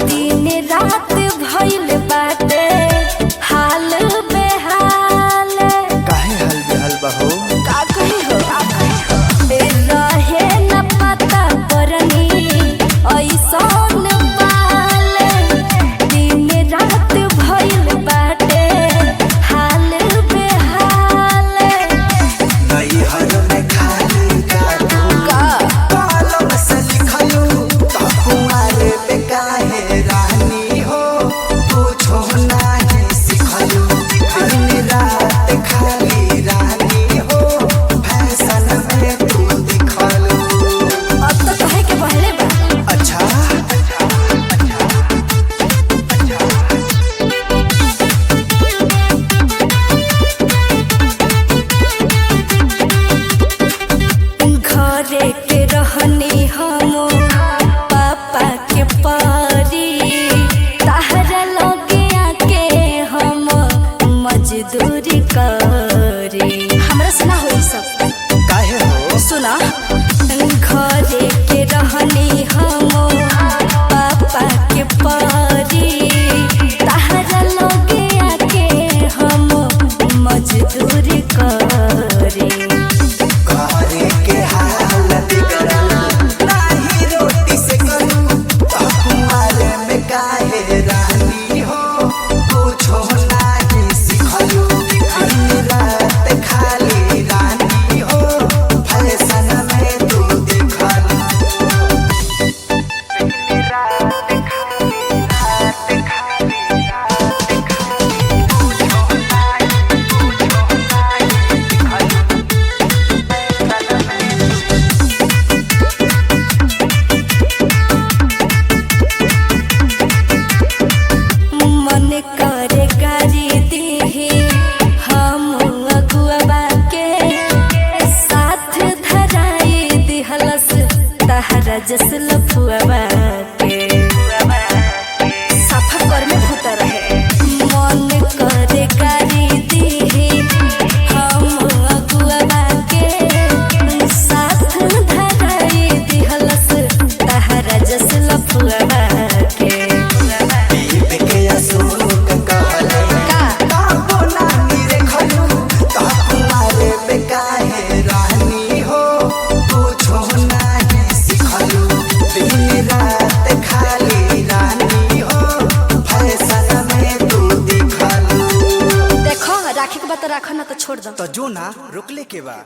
दिन रात भइल बाटे हाल बेहाल। काहे हाल बेहाल बा हो? का कही हो रहे न पता परनी ऐसन पाल। दिन रात भइल बाटे हाल बेहाल। नई हर में खाली काटू का कलम से लिखलू तो कुमारे पे काहे रानी हो कुछो नहीं सिखलू। दिन रात खाली रानी हो फैशन में तू दिखलू। अब तो कहे के बहरे बा। अच्छा घरे के रहनी हम पापा के परी। तहरा लगे आके हम मजदूरी करी। हमरा से ना होई सब। काहे हो? सुना घरे के रहनी हम पापा के परी। तहरा लगे आके हम मजदूरी करी। घरे के हाल बिगड़ल नाही रोटी से करू तो कुमारे में काहे रानी हो कुछो नहीं सिखलू। दिन रात खाली रानी हो फैशन में तू दिखलू। मन करे गारी दीही हम अगुआ के साथ धराई दिहलस तहरा जस लफुआ के। सफा कर में भूता रहे। मन करे गारी दीही हम अगुआ के साथ धराई दिहलस तहरा जस लफुआ के। पीप के अशोक कहले का काबो नानी रे खलू तो कुमारे पे काहे रानी हो कुछो नहीं सिखलू। दिन रात खाली रानी हो फैशन में तू दिखलू। देखो राखे के बात राखो ना तो छोड़ दो। तो जो ना रुकले के बा।